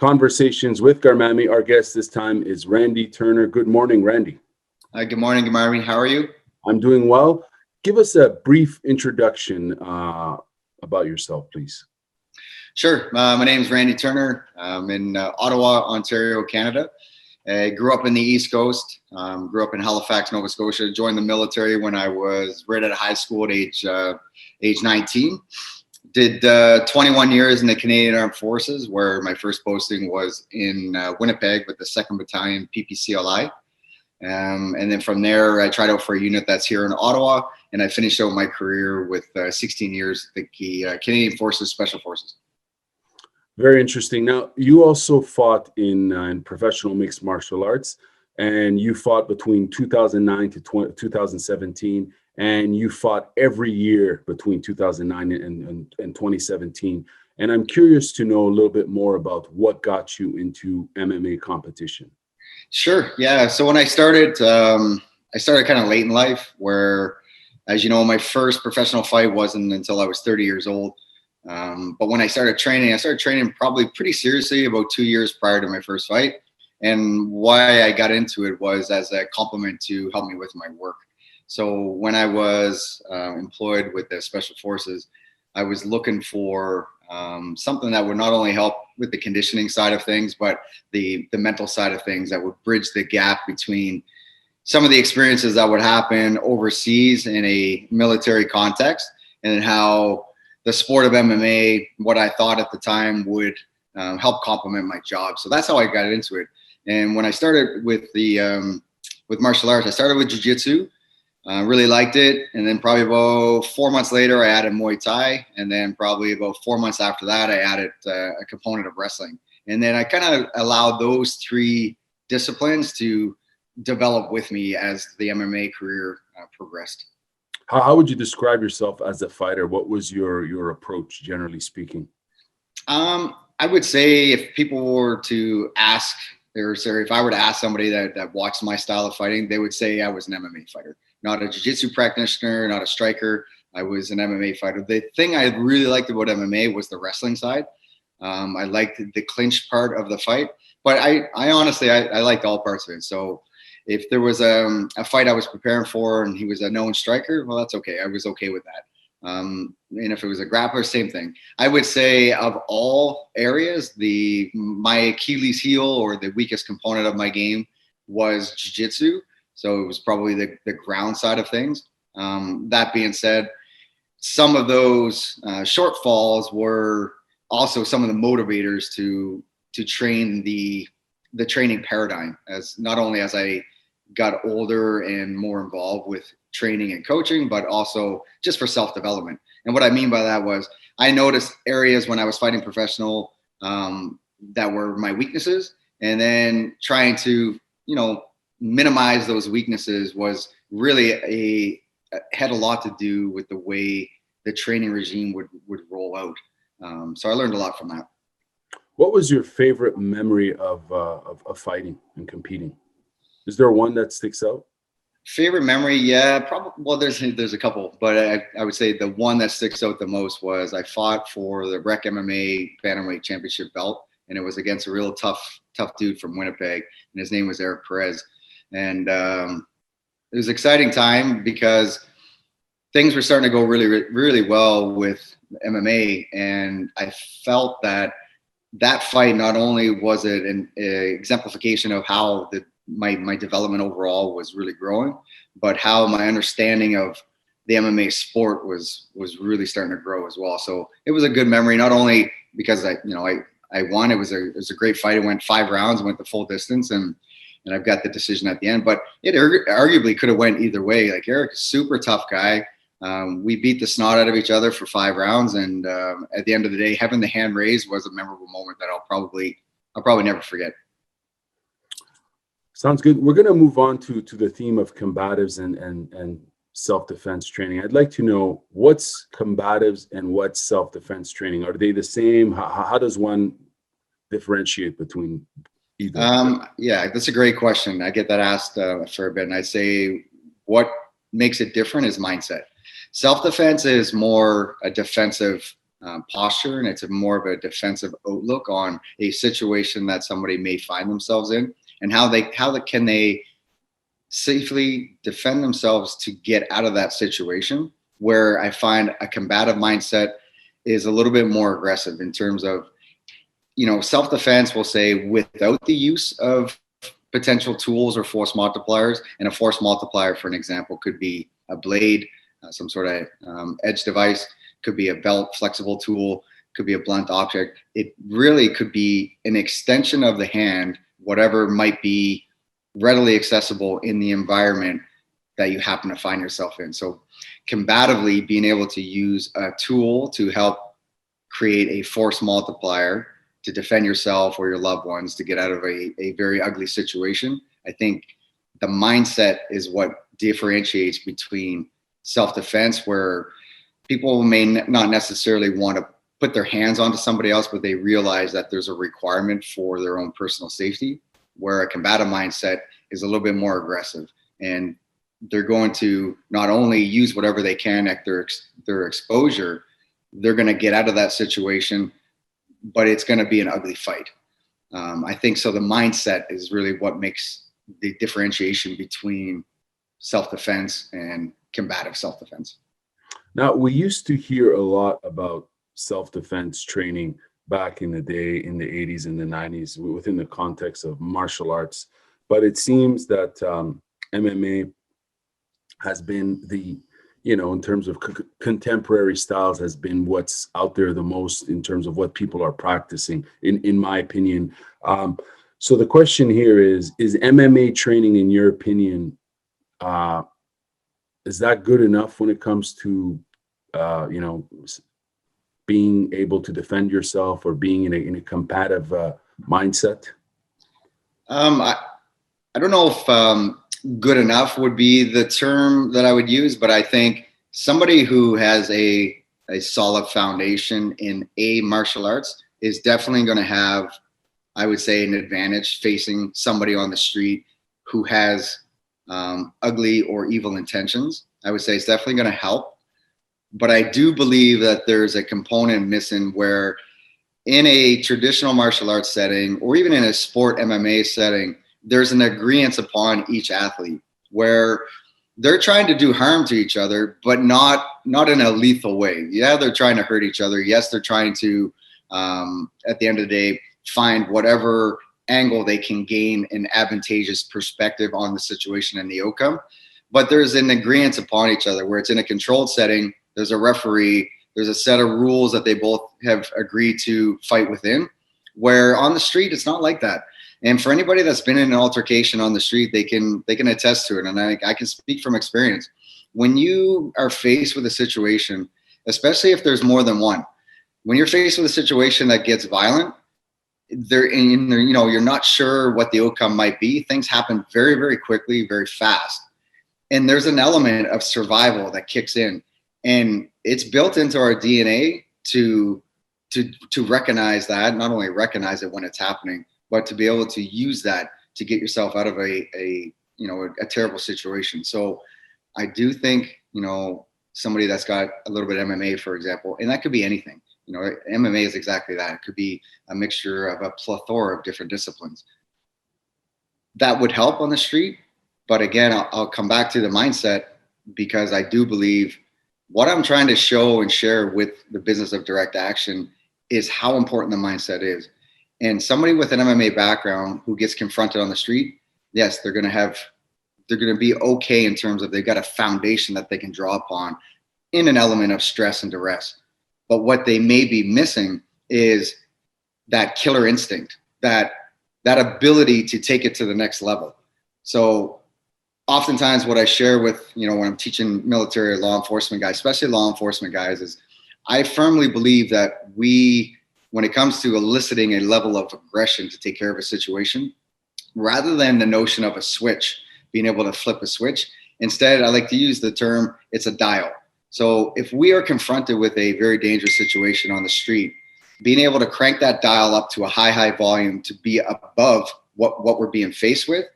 Conversations with Garmamie. Our guest this time is Randy Turner. Good morning, Randy. Good morning, Garmamie. How are you? I'm doing well. Give us a brief introduction about yourself, please. Sure. My name is Randy Turner. I'm in Ottawa, Ontario, Canada. I grew up in the East Coast, grew up in Halifax, Nova Scotia, joined the military when I was right out of high school at age 19. Did 21 years in the Canadian Armed Forces, where my first posting was in Winnipeg with the 2nd Battalion PPCLI. And then from there, I tried out for a unit that's here in Ottawa, and I finished out my career with 16 years at the Canadian Forces Special Forces. Very interesting. Now, you also fought in professional mixed martial arts, and you fought between 2009 to 2017. And you fought every year between 2009 and 2017. And I'm curious to know a little bit more about what got you into MMA competition. Sure. Yeah. So when I started kind of late in life, where, as you know, my first professional fight wasn't until I was 30 years old. But when I started training probably pretty seriously about 2 years prior to my first fight. And why I got into it was as a complement to help me with my work. So when I was employed with the Special Forces, I was looking for something that would not only help with the conditioning side of things, but the mental side of things that would bridge the gap between some of the experiences that would happen overseas in a military context and how the sport of MMA, what I thought at the time, would help complement my job. So that's how I got into it. And when I started with martial arts, I started with jiu-jitsu. Really liked it. And then probably about 4 months later, I added Muay Thai. And then probably about 4 months after that, I added a component of wrestling. And then I kind of allowed those three disciplines to develop with me as the MMA career progressed. How would you describe yourself as a fighter? What was your approach, generally speaking? I would say if people were to ask, or if I were to ask somebody that watched my style of fighting, they would say I was an MMA fighter. Not a jiu-jitsu practitioner, not a striker. I was an MMA fighter. The thing I really liked about MMA was the wrestling side. I liked the clinch part of the fight, but I honestly, I liked all parts of it. So if there was a fight I was preparing for and he was a known striker, well, that's okay. I was okay with that. And if it was a grappler, same thing. I would say of all areas, my Achilles heel or the weakest component of my game was jiu-jitsu. So it was probably the ground side of things. That being said, some of those shortfalls were also some of the motivators to train the training paradigm, as not only as I got older and more involved with training and coaching, but also just for self-development. And what I mean by that was I noticed areas when I was fighting professional that were my weaknesses, and then trying to, minimize those weaknesses was really had a lot to do with the way the training regime would roll out. So I learned a lot from that. What was your favorite memory of fighting and competing? Is there one that sticks out? Favorite memory? Yeah, probably. Well, there's a couple, but I would say the one that sticks out the most was I fought for the Rec MMA Bantamweight Championship belt, and it was against a real tough dude from Winnipeg, and his name was Eric Perez. And it was an exciting time because things were starting to go really, really well with MMA. And I felt that fight, not only was it an exemplification of how my development overall was really growing, but how my understanding of the MMA sport was really starting to grow as well. So it was a good memory, not only because I won. It was a great fight. It went 5 rounds, went the full distance, and I've got the decision at the end. But it arguably could have went either way. Like, Eric's a super tough guy. We beat the snot out of each other for 5 rounds, and at the end of the day, having the hand raised was a memorable moment that I'll probably never forget. Sounds good. We're going to move on to the theme of combatives and self-defense training. I'd like to know what's combatives and what's self-defense training. Are they the same? How does one differentiate between either? Yeah, that's a great question. I get that asked for a bit, and I'd say what makes it different is mindset. Self-defense is more a defensive posture, and it's a more of a defensive outlook on a situation that somebody may find themselves in, and how can they safely defend themselves to get out of that situation. Where I find a combative mindset is a little bit more aggressive in terms of, self-defense will say without the use of potential tools or force multipliers. And a force multiplier, for an example, could be a blade, some sort of edge device, could be a belt flexible tool, could be a blunt object. It really could be an extension of the hand, whatever might be readily accessible in the environment that you happen to find yourself in. So combatively, being able to use a tool to help create a force multiplier to defend yourself or your loved ones to get out of a very ugly situation. I think the mindset is what differentiates between self-defense, where people may not necessarily want to put their hands onto somebody else, but they realize that there's a requirement for their own personal safety, where a combative mindset is a little bit more aggressive. And they're going to not only use whatever they can at their exposure, they're going to get out of that situation, but it's going to be an ugly fight. I think so. The mindset is really what makes the differentiation between self-defense and combative self-defense. Now, we used to hear a lot about self-defense training back in the day, in the 80s and the 90s, within the context of martial arts. But it seems that MMA has been in terms of contemporary styles, has been what's out there the most in terms of what people are practicing, in my opinion. So the question here is MMA training, in your opinion, is that good enough when it comes to, being able to defend yourself or being in a combative mindset? I don't know if good enough would be the term that I would use, but I think somebody who has a solid foundation in martial arts is definitely going to have, I would say, an advantage facing somebody on the street who has ugly or evil intentions. I would say it's definitely going to help. But I do believe that there's a component missing where in a traditional martial arts setting, or even in a sport MMA setting, there's an agreement upon each athlete where they're trying to do harm to each other, but not in a lethal way. Yeah, they're trying to hurt each other. Yes, they're trying to, at the end of the day, find whatever angle they can gain an advantageous perspective on the situation and the outcome. But there's an agreement upon each other where it's in a controlled setting. There's a referee. There's a set of rules that they both have agreed to fight within, where on the street, it's not like that. And for anybody that's been in an altercation on the street, they can attest to it. And I can speak from experience. When you are faced with a situation, especially if there's more than one, when you're faced with a situation that gets violent, you're not sure what the outcome might be. Things happen very, very quickly, very fast. And there's an element of survival that kicks in. And it's built into our DNA to recognize that, not only recognize it when it's happening, but to be able to use that to get yourself out of a terrible situation. So I do think, somebody that's got a little bit of MMA, for example, and that could be anything. MMA is exactly that. It could be a mixture of a plethora of different disciplines. That would help on the street. But again, I'll come back to the mindset, because I do believe what I'm trying to show and share with the business of direct action is how important the mindset is. And somebody with an MMA background who gets confronted on the street, yes, they're going to be okay in terms of they've got a foundation that they can draw upon in an element of stress and duress. But what they may be missing is that killer instinct, that ability to take it to the next level. So oftentimes what I share with, when I'm teaching military or law enforcement guys, especially law enforcement guys, is I firmly believe that when it comes to eliciting a level of aggression to take care of a situation, rather than the notion of a switch, being able to flip a switch, instead, I like to use the term, it's a dial. So if we are confronted with a very dangerous situation on the street, being able to crank that dial up to a high volume to be above what we're being faced with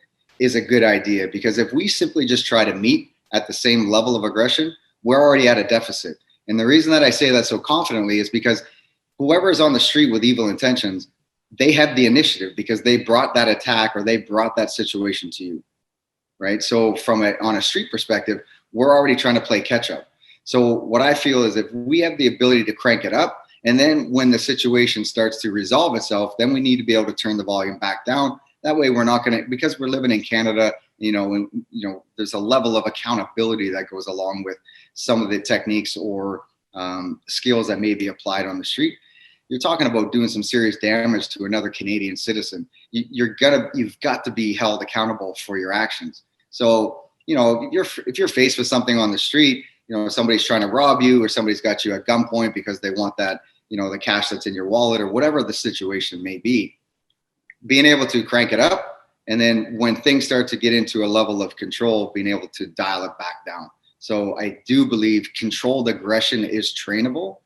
is a good idea. Because if we simply just try to meet at the same level of aggression, we're already at a deficit. And the reason that I say that so confidently is because whoever is on the street with evil intentions, they have the initiative because they brought that attack or they brought that situation to you, right? So on a street perspective, we're already trying to play catch up. So what I feel is if we have the ability to crank it up, and then when the situation starts to resolve itself, then we need to be able to turn the volume back down. That way we're not going to, because we're living in Canada, and there's a level of accountability that goes along with some of the techniques or skills that may be applied on the street. You're talking about doing some serious damage to another Canadian citizen. You've got to be held accountable for your actions. So, if you're faced with something on the street, somebody's trying to rob you or somebody's got you at gunpoint because they want that, the cash that's in your wallet or whatever the situation may be, being able to crank it up. And then when things start to get into a level of control, being able to dial it back down. So I do believe controlled aggression is trainable.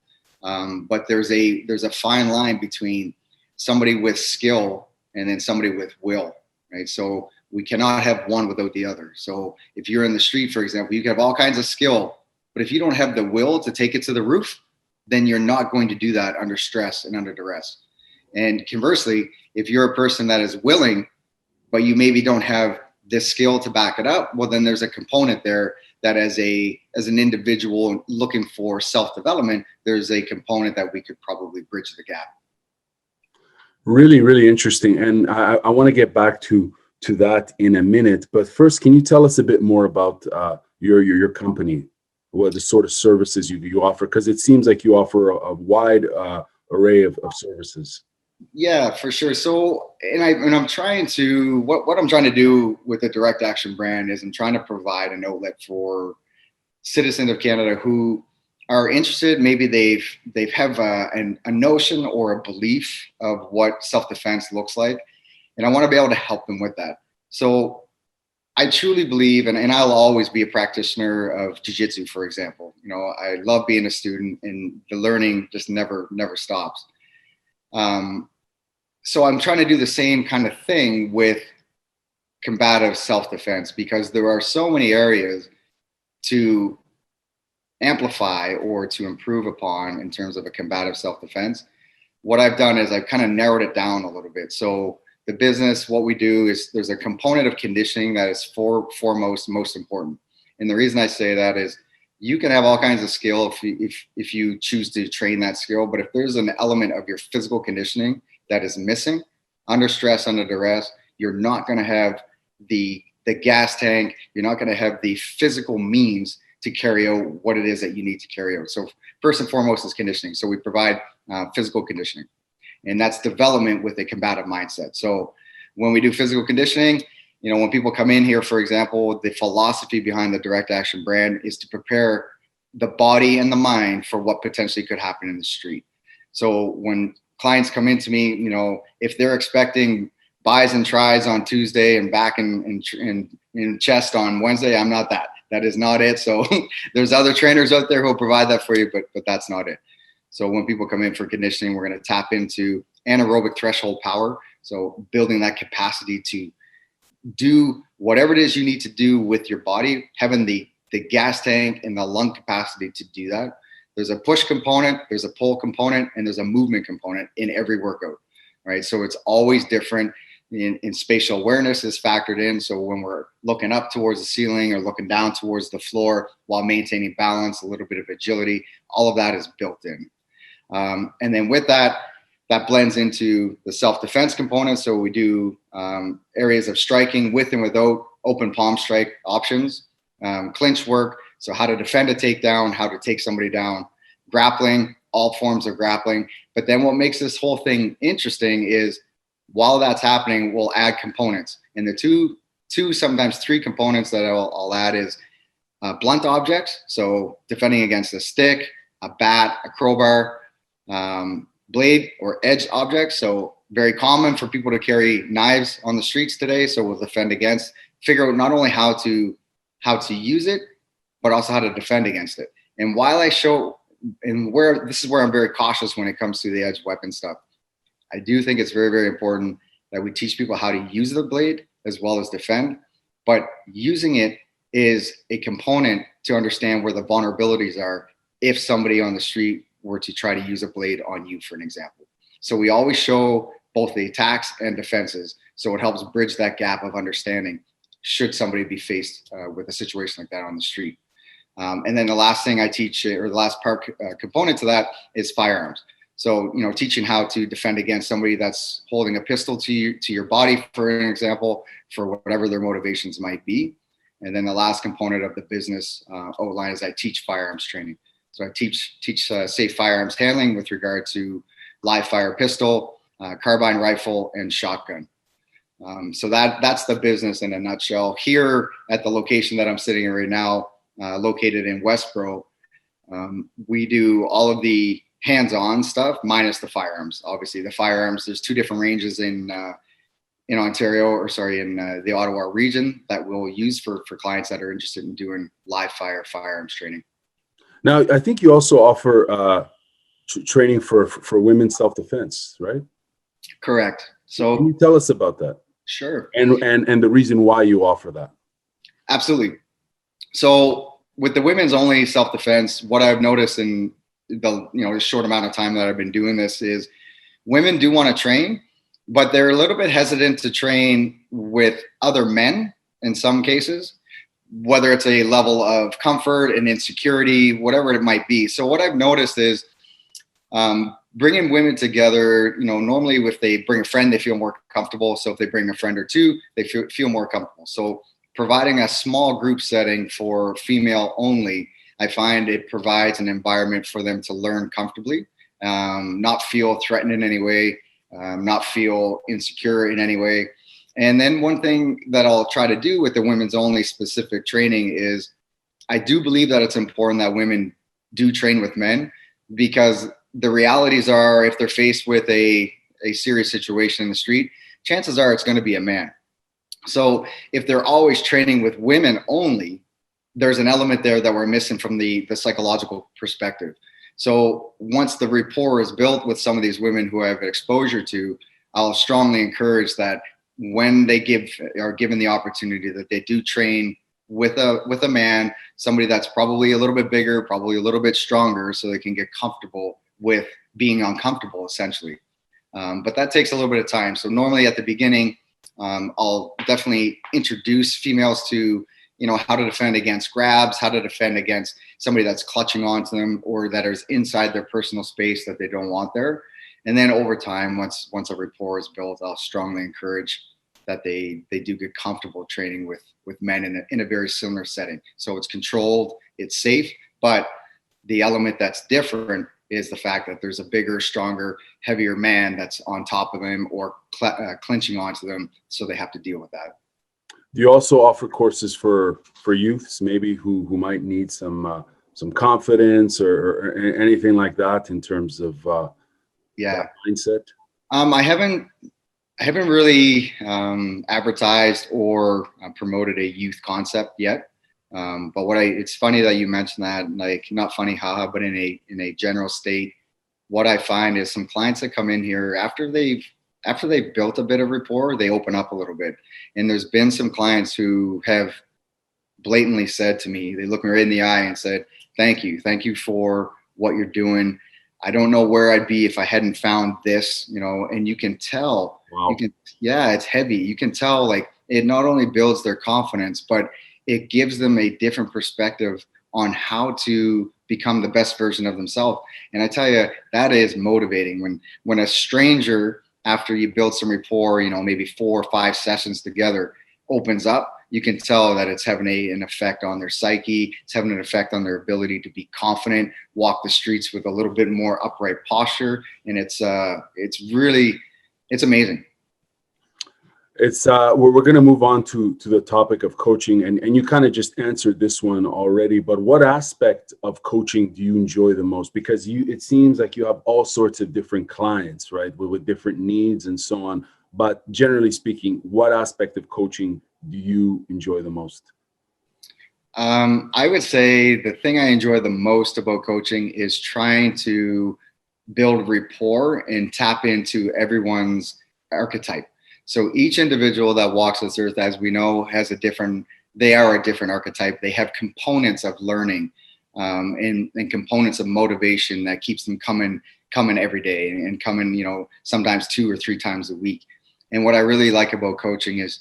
But there's a fine line between somebody with skill and then somebody with will, right? So we cannot have one without the other. So if you're in the street, for example, you can have all kinds of skill, but if you don't have the will to take it to the roof, then you're not going to do that under stress and under duress. And conversely, if you're a person that is willing, but you maybe don't have the skill to back it up, well, then there's a component there that as an individual looking for self-development, there's a component that we could probably bridge the gap. Really, really interesting. And I want to get back to that in a minute. But first, can you tell us a bit more about your company, what the sort of services you offer? Because it seems like you offer a wide array of services. Yeah, for sure. So, I'm trying to, what I'm trying to do with the Direct Action brand is I'm trying to provide an outlet for citizens of Canada who are interested. Maybe they've have a notion or a belief of what self-defense looks like. And I want to be able to help them with that. So I truly believe, and I'll always be a practitioner of jiu-jitsu, for example. I love being a student and the learning just never stops. So I'm trying to do the same kind of thing with combative self-defense because there are so many areas to amplify or to improve upon in terms of a combative self-defense. What I've done is I've kind of narrowed it down a little bit. So the business, what we do is there's a component of conditioning that is foremost most important. And the reason I say that is you can have all kinds of skill if you choose to train that skill, but if there's an element of your physical conditioning that is missing under stress, under duress, you're not going to have the gas tank. You're not going to have the physical means to carry out what it is that you need to carry out. So first and foremost is conditioning. So we provide physical conditioning, and that's development with a combative mindset. So when we do physical conditioning, when people come in here, for example, the philosophy behind the Direct Action brand is to prepare the body and the mind for what potentially could happen in the street. So when clients come into me, if they're expecting buys and tries on Tuesday and back and chest on Wednesday, I'm not that. That is not it. So there's other trainers out there who will provide that for you, but that's not it. So when people come in for conditioning, we're going to tap into anaerobic threshold power. So building that capacity to do whatever it is you need to do with your body, having the gas tank and the lung capacity to do that. There's a push component, there's a pull component, and there's a movement component in every workout, right? So it's always different. In spatial awareness is factored in. So when we're looking up towards the ceiling or looking down towards the floor while maintaining balance, a little bit of agility, all of that is built in. And then with that blends into the self-defense component. So we do areas of striking with and without open palm strike options, clinch work. So how to defend a takedown, how to take somebody down, grappling, all forms of grappling. But then what makes this whole thing interesting is while that's happening, we'll add components. And the two, sometimes three components that I'll add is blunt objects. So defending against a stick, a bat, a crowbar, blade or edge objects. So very common for people to carry knives on the streets today. So we'll defend against, figure out not only how to use it, but also how to defend against it. And while I show, and this is where I'm very cautious when it comes to the edge weapon stuff, I do think it's very, very important that we teach people how to use the blade as well as defend, but using it is a component to understand where the vulnerabilities are if somebody on the street were to try to use a blade on you, for an example. So we always show both the attacks and defenses. So it helps bridge that gap of understanding should somebody be faced with a situation like that on the street. And then the last thing I teach, or the last part component to that, is firearms. So, teaching how to defend against somebody that's holding a pistol to your body, for an example, for whatever their motivations might be. And then the last component of the business outline is I teach firearms training. So I teach safe firearms handling with regard to live fire pistol, carbine rifle, and shotgun. So that's the business in a nutshell. Here at the location that I'm sitting in right now, located in Westboro, we do all of the hands-on stuff minus the firearms. Obviously, the firearms, there's 2 different ranges in Ontario, or sorry, in the Ottawa region that we'll use for clients that are interested in doing live fire firearms training. Now, I think you also offer training for women's self-defense, right? Correct. So can you tell us about that? Sure. And the reason why you offer that? Absolutely. So with the women's only self-defense, what I've noticed in the short amount of time that I've been doing this is women do want to train, but they're a little bit hesitant to train with other men in some cases, whether it's a level of comfort and insecurity, whatever it might be. So what I've noticed is bringing women together, normally if they bring a friend, they feel more comfortable. So if they bring a friend or 2, they feel more comfortable. So providing a small group setting for female only, I find it provides an environment for them to learn comfortably, not feel threatened in any way, not feel insecure in any way. And then one thing that I'll try to do with the women's only specific training is I do believe that it's important that women do train with men, because the realities are if they're faced with a serious situation in the street, chances are it's going to be a man. So if they're always training with women only, there's an element there that we're missing from the psychological perspective. So once the rapport is built with some of these women who I have exposure to, I'll strongly encourage that when they are given the opportunity, that they do train with a man, somebody that's probably a little bit bigger, probably a little bit stronger, so they can get comfortable with being uncomfortable, essentially. But that takes a little bit of time. So normally at the beginning, I'll definitely introduce females to, how to defend against grabs, how to defend against somebody that's clutching onto them or that is inside their personal space that they don't want there. And then over time, once a rapport is built, I'll strongly encourage that they do get comfortable training with men in a very similar setting. So it's controlled, it's safe, but the element that's different is the fact that there's a bigger, stronger, heavier man that's on top of them or clinching onto them, so they have to deal with that. Do you also offer courses for youths, maybe who might need some confidence or anything like that in terms of mindset? I haven't really advertised or promoted a youth concept yet. But it's funny that you mentioned that, like, not funny, haha, but in a general state, what I find is some clients that come in here after they've built a bit of rapport, they open up a little bit. And there's been some clients who have blatantly said to me, they look me right in the eye and said, thank you for what you're doing. I don't know where I'd be if I hadn't found this, and you can tell, wow. It's heavy. You can tell, like, it not only builds their confidence, but it gives them a different perspective on how to become the best version of themselves. And I tell you, that is motivating when a stranger, after you build some rapport, maybe 4 or 5 sessions together, opens up, you can tell that it's having an effect on their psyche. It's having an effect on their ability to be confident, walk the streets with a little bit more upright posture. And it's amazing. It's we're going to move on to the topic of coaching, and you kind of just answered this one already, but what aspect of coaching do you enjoy the most? Because it seems like you have all sorts of different clients, right, with different needs and so on, but generally speaking, what aspect of coaching do you enjoy the most? I would say the thing I enjoy the most about coaching is trying to build rapport and tap into everyone's archetype. So each individual that walks this earth, as we know, they are a different archetype. They have components of learning. and components of motivation that keeps them coming every day and coming, sometimes 2 or 3 times a week. And what I really like about coaching is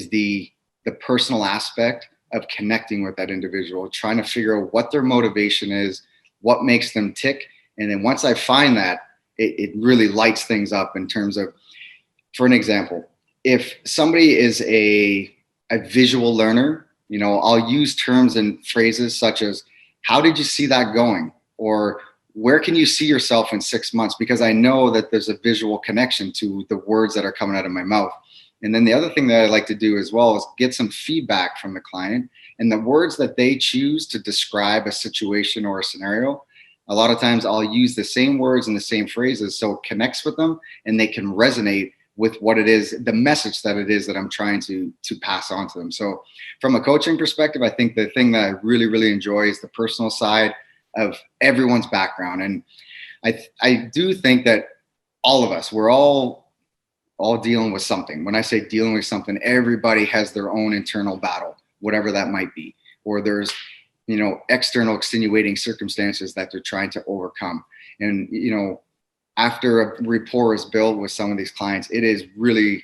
the personal aspect of connecting with that individual, trying to figure out what their motivation is, what makes them tick. And then once I find that, it really lights things up in terms of, for an example, if somebody is a visual learner, I'll use terms and phrases such as, how did you see that going? Or where can you see yourself in 6 months? Because I know that there's a visual connection to the words that are coming out of my mouth. And then the other thing that I like to do as well is get some feedback from the client, and the words that they choose to describe a situation or a scenario. A lot of times I'll use the same words and the same phrases so it connects with them and they can resonate with what it is, the message that it is that I'm trying to pass on to them. So from a coaching perspective, I think the thing that I really, really enjoy is the personal side of everyone's background. And I do think that all of us, we're all dealing with something. When I say dealing with something, everybody has their own internal battle, whatever that might be. Or there's, external extenuating circumstances that they're trying to overcome. And, after a rapport is built with some of these clients, it is really,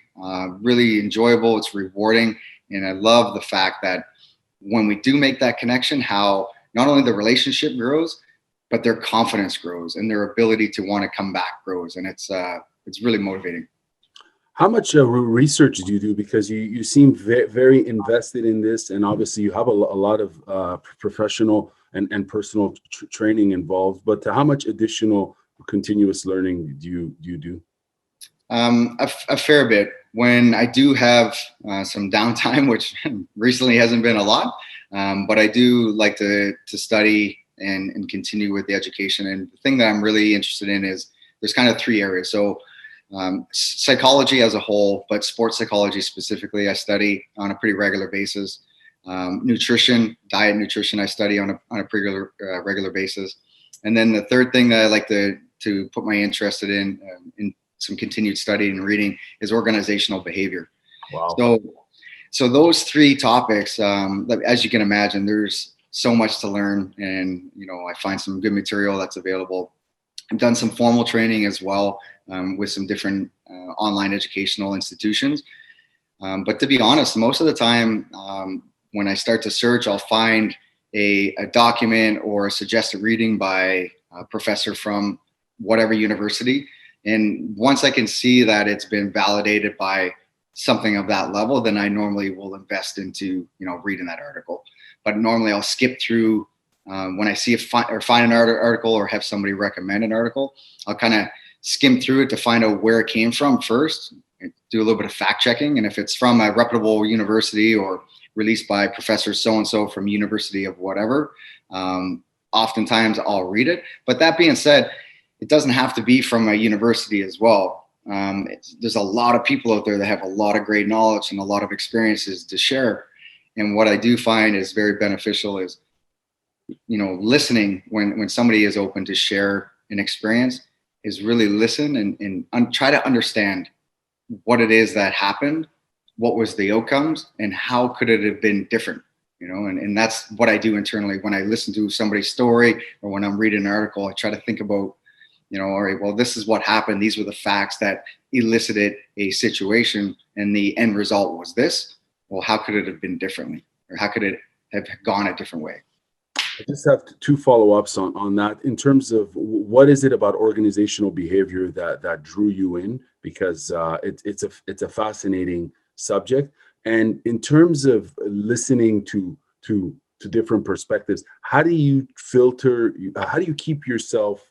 really enjoyable. It's rewarding. And I love the fact that when we do make that connection, how not only the relationship grows, but their confidence grows and their ability to want to come back grows. And it's really motivating. How much research do you do? Because you seem very invested in this, and obviously you have a lot of professional and personal training involved. But how much additional continuous learning do you do? A fair bit. When I do have some downtime, which recently hasn't been a lot, but I do like to study and continue with the education. And the thing that I'm really interested in is there's kind of 3 areas. So psychology as a whole, but sports psychology specifically, I study on a pretty regular basis. Nutrition, diet, nutrition, I study on a pretty regular basis. And then the third thing that I like to put my interest in some continued study and reading is organizational behavior. Wow. So those 3 topics, as you can imagine, there's so much to learn, and I find some good material that's available. I've done some formal training as well with some different online educational institutions. But to be honest, most of the time when I start to search, I'll find a document or a suggested reading by a professor from whatever university. And once I can see that it's been validated by something of that level, then I normally will invest into, reading that article. But normally I'll skip through when I see find an article or have somebody recommend an article. I'll kind of skim through it to find out where it came from first, do a little bit of fact checking. And if it's from a reputable university or released by Professor so-and-so from university of whatever, oftentimes I'll read it. But that being said, it doesn't have to be from a university as well. There's a lot of people out there that have a lot of great knowledge and a lot of experiences to share. And what I do find is very beneficial is, listening when somebody is open to share an experience, is really listen and try to understand what it is that happened, what was the outcomes, and how could it have been different, and that's what I do internally. When I listen to somebody's story or when I'm reading an article, I try to think about, all right, well, this is what happened. These were the facts that elicited a situation, and the end result was this. Well, how could it have been differently, or how could it have gone a different way? I just have 2 follow-ups on that. In terms of what is it about organizational behavior that drew you in? Because it's a fascinating subject. And in terms of listening to different perspectives, how do you filter? How do you keep yourself?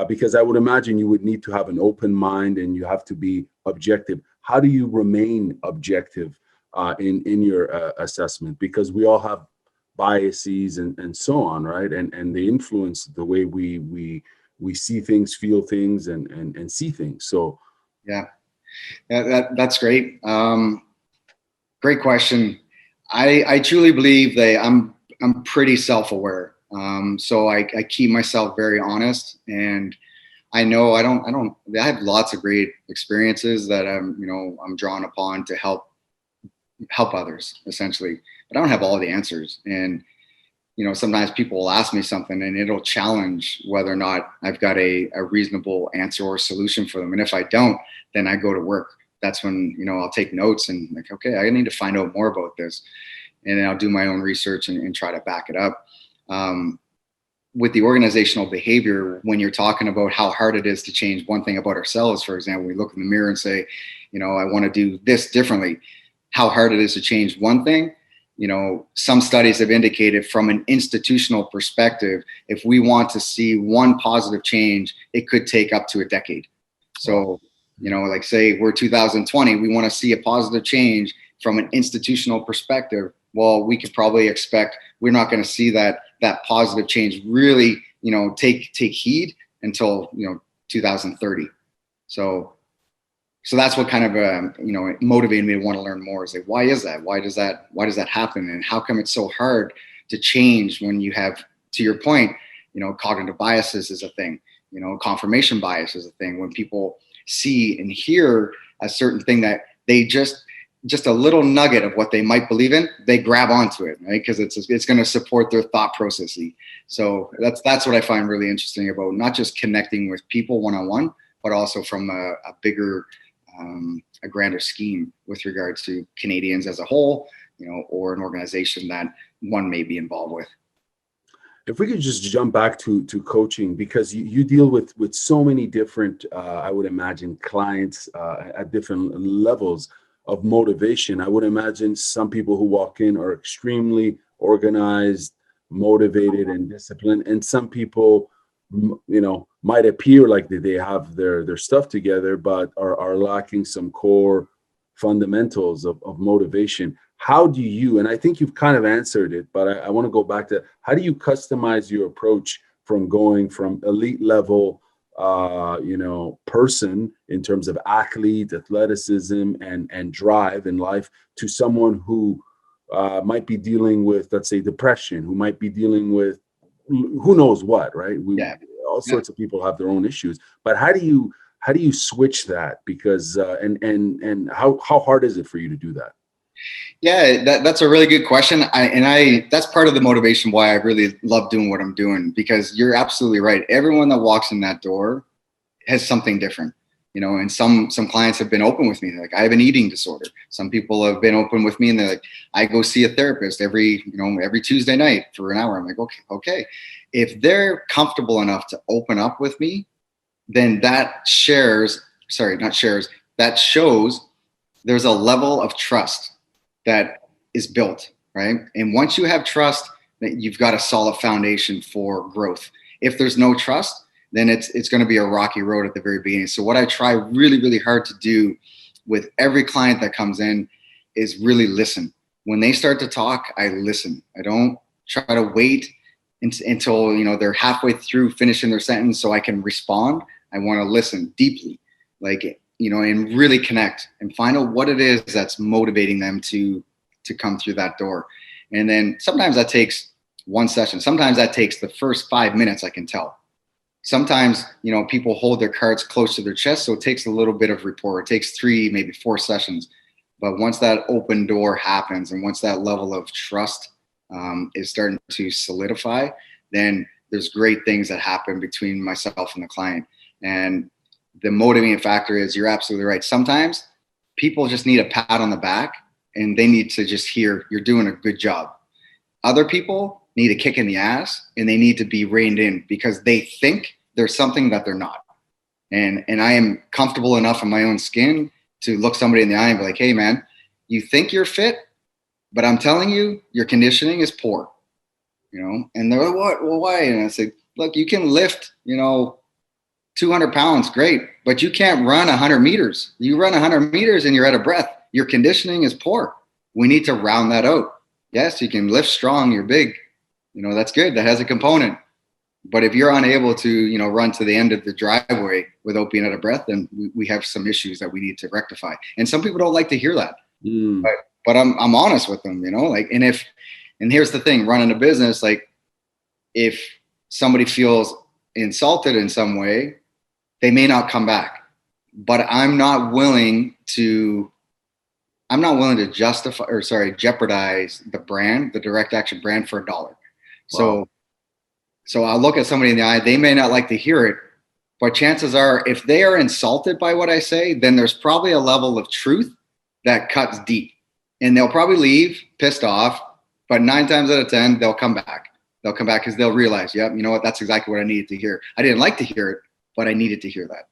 Because I would imagine you would need to have an open mind and you have to be objective. How do you remain objective in your assessment? Because we all have biases and so on, right? And they influence the way we see things, feel things, and see things. So yeah, that's great. Great question. I truly believe that I'm pretty self-aware. So I keep myself very honest, and I know I have lots of great experiences that I'm drawn upon to help others essentially, but I don't have all the answers. And sometimes people will ask me something and it'll challenge whether or not I've got a reasonable answer or solution for them. And if I don't, then I go to work. That's when, I'll take notes and like, okay, I need to find out more about this. And then I'll do my own research and try to back it up. With the organizational behavior, when you're talking about how hard it is to change one thing about ourselves, for example, we look in the mirror and say, I want to do this differently. How hard it is to change one thing. Some studies have indicated from an institutional perspective, if we want to see one positive change, it could take up to a decade. So, like say we're 2020, we want to see a positive change from an institutional perspective. Well, we could probably expect we're not going to see that positive change really, take heed until, 2030. So that's what kind of, motivated me to want to learn more. Is like, why is that? Why does that happen? And how come it's so hard to change when you have, to your point, cognitive biases is a thing, confirmation bias is a thing. When people see and hear a certain thing that they just a little nugget of what they might believe in, they grab onto it, right? Because it's going to support their thought processes. So that's what I find really interesting about not just connecting with people one-on-one, but also from a bigger, a grander scheme with regards to Canadians as a whole, or an organization that one may be involved with. If we could just jump back to coaching, because you deal with so many different, I would imagine, clients at different levels of motivation. I would imagine some people who walk in are extremely organized, motivated, and disciplined, and some people, might appear like they have their stuff together, but are lacking some core fundamentals of motivation. How do you, and I think you've kind of answered it, but I want to go back to, how do you customize your approach from going from elite level person in terms of athlete, athleticism, and drive in life, to someone who might be dealing with, let's say, depression, who might be dealing with who knows what, right? All sorts of people have their own issues, but how do you switch that? Because and how hard is it for you to do that? Yeah, that's a really good question. That's part of the motivation why I really love doing what I'm doing, because you're absolutely right. Everyone that walks in that door has something different, and some clients have been open with me. They're like, I have an eating disorder. Some people have been open with me and they're like, I go see a therapist every Tuesday night for an hour. I'm like, okay. If they're comfortable enough to open up with me, then that shows there's a level of trust that is built, right? And once you have trust, you've got a solid foundation for growth. If there's no trust, then it's going to be a rocky road at the very beginning. So what I try really, really hard to do with every client that comes in is really listen. When they start to talk, I listen. I don't try to wait until they're halfway through finishing their sentence so I can respond. I want to listen deeply, and really connect and find out what it is that's motivating them to come through that door. And then sometimes that takes one session. Sometimes that takes the first 5 minutes, I can tell. Sometimes, people hold their cards close to their chest, so it takes a little bit of rapport. It takes 3, maybe 4 sessions. But once that open door happens and once that level of trust is starting to solidify, then there's great things that happen between myself and the client. And the motivating factor is, you're absolutely right. Sometimes people just need a pat on the back and they need to just hear you're doing a good job. Other people need a kick in the ass and they need to be reined in because they think there's something that they're not. And I am comfortable enough in my own skin to look somebody in the eye and be like, hey man, you think you're fit, but I'm telling you, your conditioning is poor, and they're like, what? Well, why? And I say, look, you can lift, 200 pounds, great, but you can't run 100 meters. You run 100 meters and you're out of breath. Your conditioning is poor. We need to round that out. Yes, you can lift strong, you're big, that's good. That has a component. But if you're unable to, run to the end of the driveway without being out of breath, then we have some issues that we need to rectify. And some people don't like to hear that. But I'm honest with them, and here's the thing, running a business, if somebody feels insulted in some way, they may not come back. But I'm not willing to jeopardize the brand, the Direct Action brand, for $1. Wow. So I'll look at somebody in the eye. They may not like to hear it, but chances are, if they are insulted by what I say, then there's probably a level of truth that cuts deep. And they'll probably leave pissed off, but 9 times out of 10, they'll come back. They'll come back because they'll realize, yep, you know what? That's exactly what I needed to hear. I didn't like to hear it, but I needed to hear that.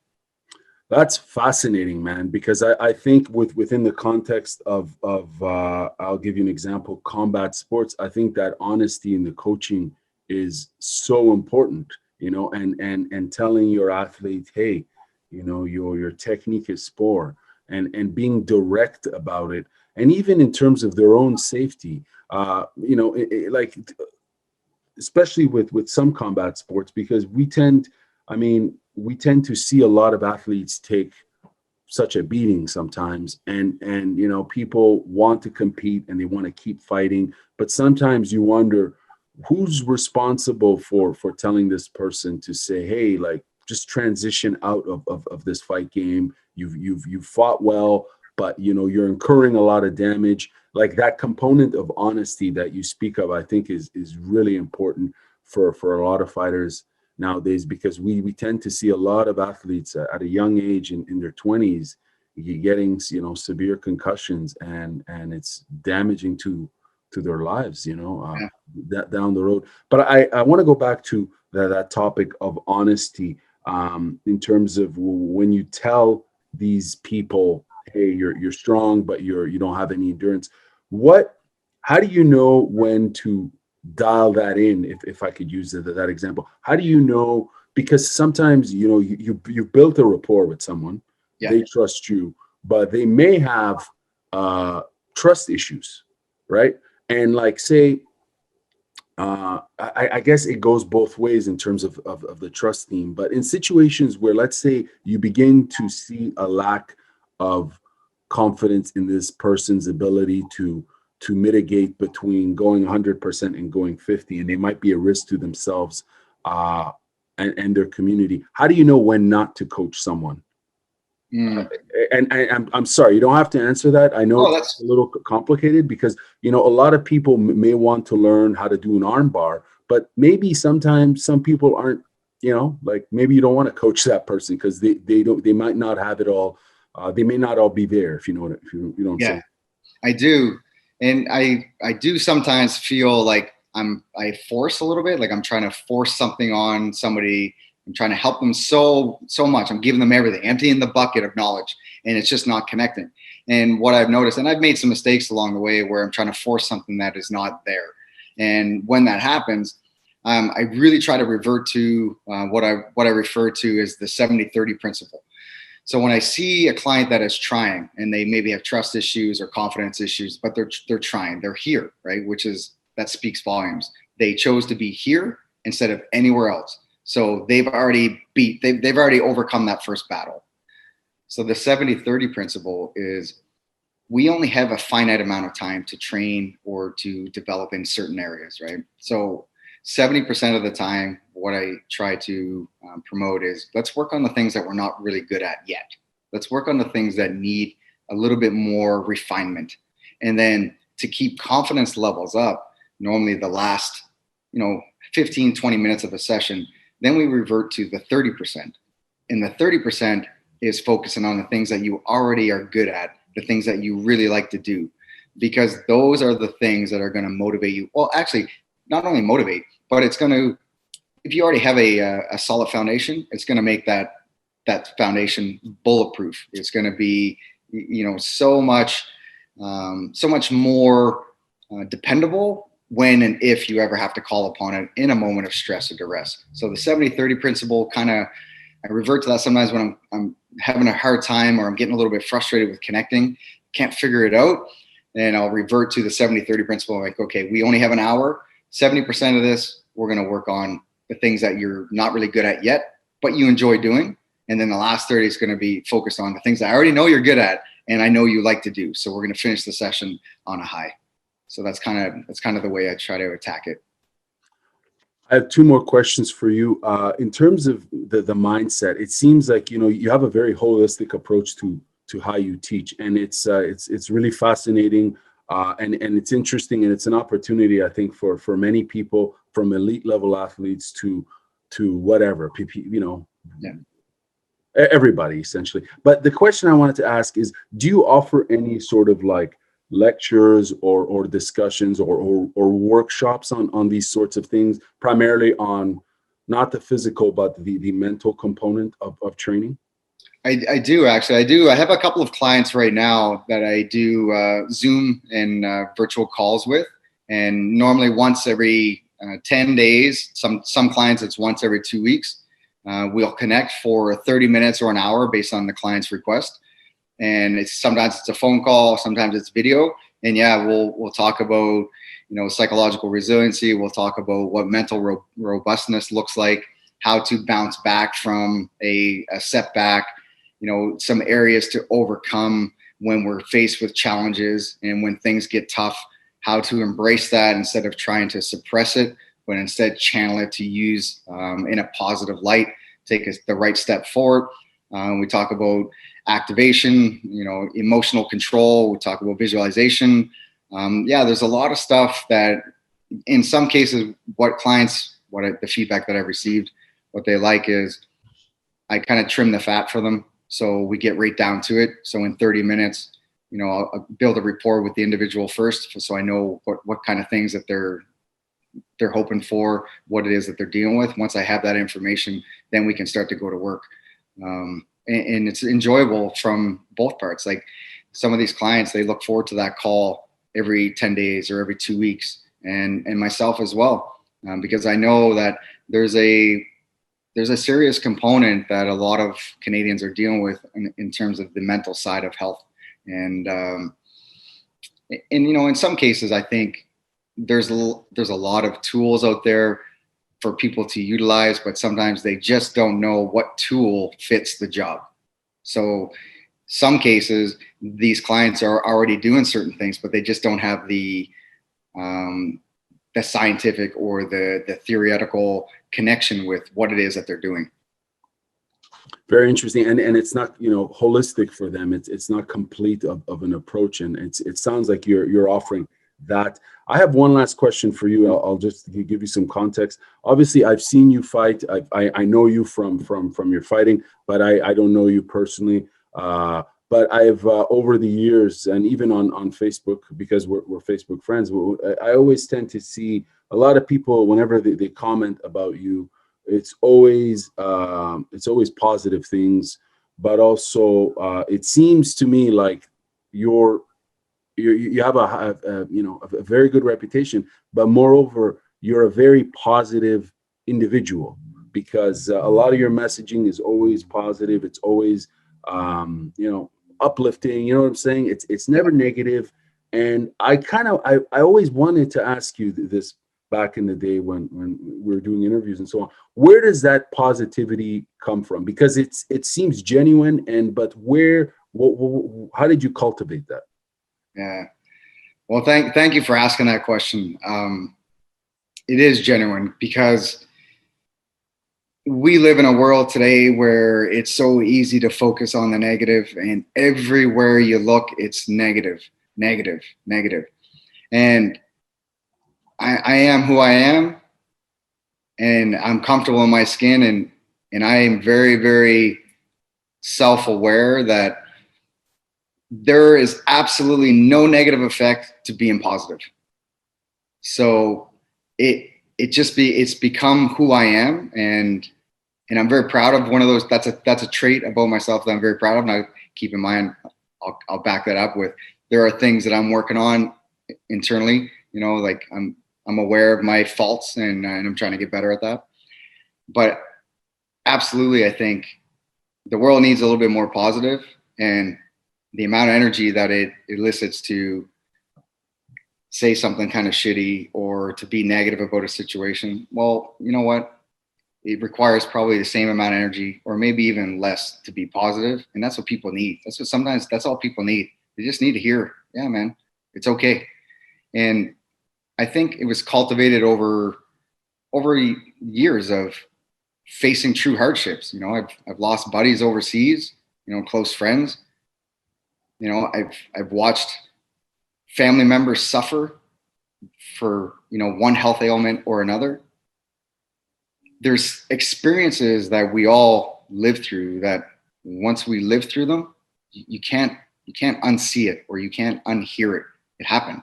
That's fascinating, man, because I think within the context of I'll give you an example, combat sports, I think that honesty in the coaching is so important, and telling your athlete, hey, your technique is poor, and being direct about it, and even in terms of their own safety, like especially with some combat sports, because we tend to see a lot of athletes take such a beating sometimes, and people want to compete and they want to keep fighting, but sometimes you wonder who's responsible for telling this person to say, hey, like, just transition out of this fight game. You've fought well, but you're incurring a lot of damage. Like, that component of honesty that you speak of, I think is really important for a lot of fighters nowadays, because we tend to see a lot of athletes at a young age in their 20s getting severe concussions, and it's damaging to their lives, Yeah. that down the road. But I want to go back to that topic of honesty, in terms of when you tell these people, hey, you're strong, but you don't have any endurance. what how do you know when to dial that in, if I could use that example? How do you know? Because sometimes you built a rapport with someone, Yeah. they trust you, but they may have trust issues, right? And, like, say, I guess it goes both ways in terms of the trust theme. But in situations where, let's say, you begin to see a lack of confidence in this person's ability to mitigate between going 100% and going 50, and they might be a risk to themselves, uh, and their community. How do you know when not to coach someone? Mm. And I'm sorry, you don't have to answer that. I know Oh, it's a that's little complicated, because a lot of people may want to learn how to do an arm bar, but maybe sometimes some people aren't, like, maybe you don't want to coach that person because they might not have it all. They may not all be there, if you know what I'm yeah. saying. I do, and I do sometimes feel like I force a little bit, like I'm trying to force something on somebody. I'm trying to help them so much. I'm giving them everything, emptying the bucket of knowledge, and it's just not connecting. And what I've noticed, and I've made some mistakes along the way where I'm trying to force something that is not there. And when that happens, I really try to revert to what I refer to as the 70-30 principle. So when I see a client that is trying and they maybe have trust issues or confidence issues, but they're trying, they're here, right? That speaks volumes. They chose to be here instead of anywhere else. So they've already overcome that first battle. So the 70-30 principle is we only have a finite amount of time to train or to develop in certain areas, right? So 70% of the time, what I try to promote is let's work on the things that we're not really good at yet. Let's work on the things that need a little bit more refinement. And then to keep confidence levels up, normally the last, 15, 20 minutes of a session, then we revert to the 30%. And the 30% is focusing on the things that you already are good at, the things that you really like to do, because those are the things that are going to motivate you. Well, actually, not only motivate, but it's going to, if you already have a solid foundation, it's going to make that foundation bulletproof. It's going to be, so much more dependable when and if you ever have to call upon it in a moment of stress or duress. So the 70-30 principle, kind of, I revert to that sometimes when I'm having a hard time or I'm getting a little bit frustrated with connecting, can't figure it out. And I'll revert to the 70-30 principle. Like, okay, we only have an hour. 70% of this, we're going to work on the things that you're not really good at yet, but you enjoy doing. And then the last 30 is going to be focused on the things that I already know you're good at and I know you like to do. So we're going to finish the session on a high. So that's kind of the way I try to attack it. I have two more questions for you. In terms of the mindset, it seems like you have a very holistic approach to how you teach, and it's really fascinating, and it's interesting, and it's an opportunity, I think, for many people from elite level athletes to whatever, you know, Yeah. everybody essentially. But the question I wanted to ask is, do you offer any sort of like lectures or discussions or workshops on these sorts of things, primarily on not the physical but the mental component of training? I do actually. I do. I have a couple of clients right now that I do Zoom and virtual calls with, and normally once every 10 days. Some clients it's once every 2 weeks. We'll connect for 30 minutes or an hour based on the client's request, and it's sometimes it's a phone call, sometimes it's video, and yeah, we'll talk about psychological resiliency. We'll talk about what mental robustness looks like, how to bounce back from a setback, some areas to overcome when we're faced with challenges and when things get tough, how to embrace that instead of trying to suppress it, but instead channel it to use in a positive light, take us the right step forward. We talk about activation, emotional control. We talk about visualization. There's a lot of stuff that in some cases, the feedback that I've received, what they like is I kind of trim the fat for them. So we get right down to it. So in 30 minutes, I'll build a rapport with the individual first, so I know what kind of things that they're hoping for, what it is that they're dealing with. Once I have that information, then we can start to go to work. And it's enjoyable from both parts. Like some of these clients, they look forward to that call every 10 days or every 2 weeks, and myself as well, because I know that there's a serious component that a lot of Canadians are dealing with in terms of the mental side of health. And in some cases, I think there's a lot of tools out there for people to utilize, but sometimes they just don't know what tool fits the job. So some cases, these clients are already doing certain things, but they just don't have the scientific or the theoretical connection with what it is that they're doing. Very interesting, and it's not holistic for them. It's not complete of an approach, and it sounds like you're offering that. I have one last question for you. I'll just give you some context. Obviously, I've seen you fight. I know you from your fighting, but I don't know you personally. But I've over the years, and even on Facebook, because we're Facebook friends, I always tend to see a lot of people whenever they comment about you. It's always positive things, but also it seems to me like you have a very good reputation, but moreover you're a very positive individual, because a lot of your messaging is always positive. It's always uplifting. You know what I'm saying? It's never negative. And I always wanted to ask you this back in the day when we were doing interviews and so on. Where does that positivity come from? Because it seems genuine, but how did you cultivate that? Yeah. Well, thank you for asking that question. It is genuine because we live in a world today where it's so easy to focus on the negative, and everywhere you look, it's negative, negative, negative. And I am who I am, and I'm comfortable in my skin, and I am very, very self-aware that there is absolutely no negative effect to being positive. So it's become who I am, and I'm very proud of one of those. That's a trait about myself that I'm very proud of. And I keep in mind, I'll back that up with, there are things that I'm working on internally, like I'm aware of my faults, and I'm trying to get better at that. But absolutely, I think the world needs a little bit more positive, and the amount of energy that it elicits to say something kind of shitty or to be negative about a situation, well, you know what? It requires probably the same amount of energy, or maybe even less, to be positive. And that's what people need. That's all people need. They just need to hear, yeah, man, it's okay. And I think it was cultivated over years of facing true hardships. I've lost buddies overseas, close friends. I've watched family members suffer for one health ailment or another, there's experiences that we all live through that once we live through them, you can't unsee it or you can't unhear it. It happened.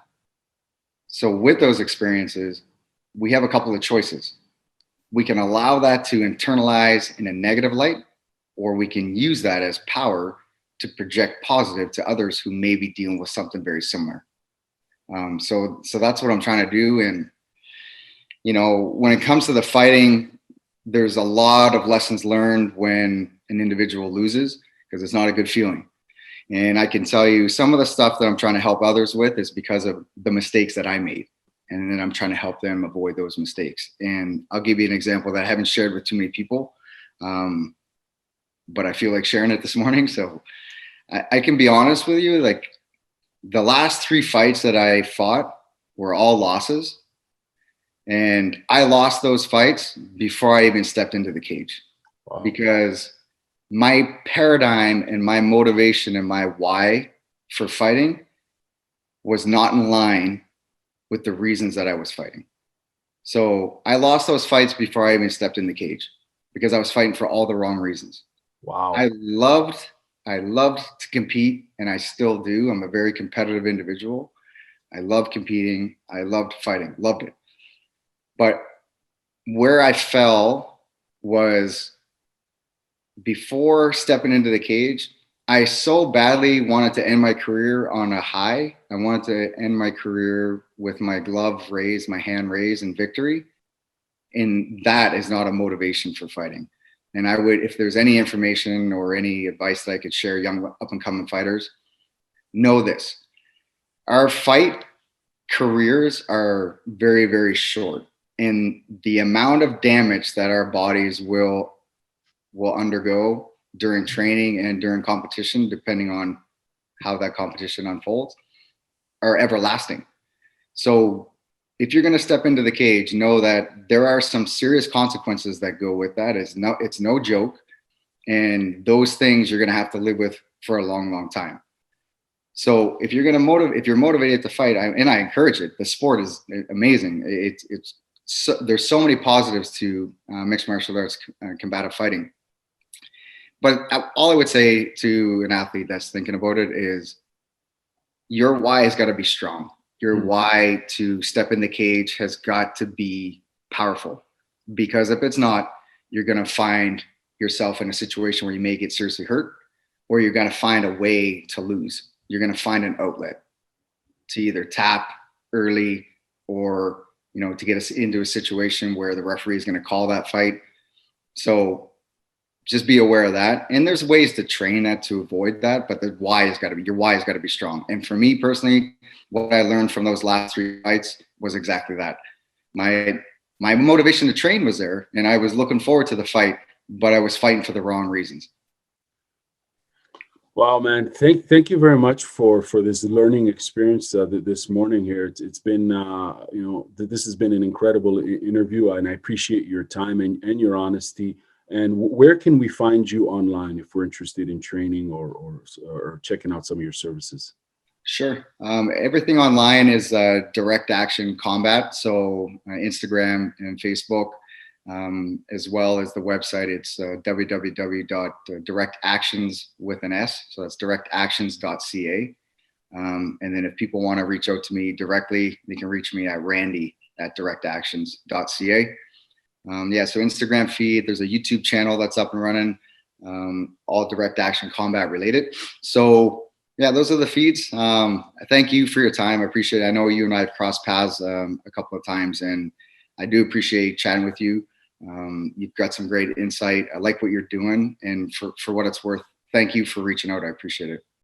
So with those experiences, we have a couple of choices. We can allow that to internalize in a negative light, or we can use that as power to project positive to others who may be dealing with something very similar. So that's what I'm trying to do. And when it comes to the fighting, there's a lot of lessons learned when an individual loses, because it's not a good feeling. And I can tell you some of the stuff that I'm trying to help others with is because of the mistakes that I made. And then I'm trying to help them avoid those mistakes. And I'll give you an example that I haven't shared with too many people, but I feel like sharing it this morning. So I can be honest with you, like the last 3 fights that I fought were all losses. And I lost those fights before I even stepped into the cage. Wow. Because my paradigm and my motivation and my why for fighting was not in line with the reasons that I was fighting. So I lost those fights before I even stepped in the cage because I was fighting for all the wrong reasons. Wow. I loved to compete, and I still do. I'm a very competitive individual. I love competing. I loved fighting, loved it. But where I fell was before stepping into the cage, I so badly wanted to end my career on a high. I wanted to end my career with my glove raised, my hand raised in victory. And that is not a motivation for fighting. And I would, if there's any information or any advice that I could share young up and coming fighters, know this. Our fight careers are very, very short. And the amount of damage that our bodies will undergo during training and during competition, depending on how that competition unfolds, are everlasting. So if you're going to step into the cage, know that there are some serious consequences that go with that. It's no joke. And those things you're going to have to live with for a long, long time. So if you're motivated to fight, and I encourage it, the sport is amazing. There's so many positives to mixed martial arts, combative fighting. But all I would say to an athlete that's thinking about it is your why has got to be strong. Your why to step in the cage has got to be powerful, because if it's not, you're going to find yourself in a situation where you may get seriously hurt, or you're going to find a way to lose. You're going to find an outlet to either tap early or, to get us into a situation where the referee is going to call that fight. So just be aware of that. And there's ways to train that to avoid that, but your why has got to be strong. And for me personally, what I learned from those last 3 fights was exactly that. My motivation to train was there, and I was looking forward to the fight, but I was fighting for the wrong reasons. Wow, man! Thank you very much for this learning experience this morning here. It's been this has been an incredible interview, and I appreciate your time and your honesty. And where can we find you online if we're interested in training or checking out some of your services? Sure. Everything online is Direct Action Combat. So Instagram and Facebook, as well as the website. It's www.directactions with an S. So that's directactions.ca. And then if people want to reach out to me directly, they can reach me at randy@directactions.ca. So Instagram feed, there's a YouTube channel that's up and running, all direct action combat related. So those are the feeds. Thank you for your time. I appreciate it. I know you and I have crossed paths a couple of times, and I do appreciate chatting with you. You've got some great insight. I like what you're doing, and for what it's worth, thank you for reaching out. I appreciate it.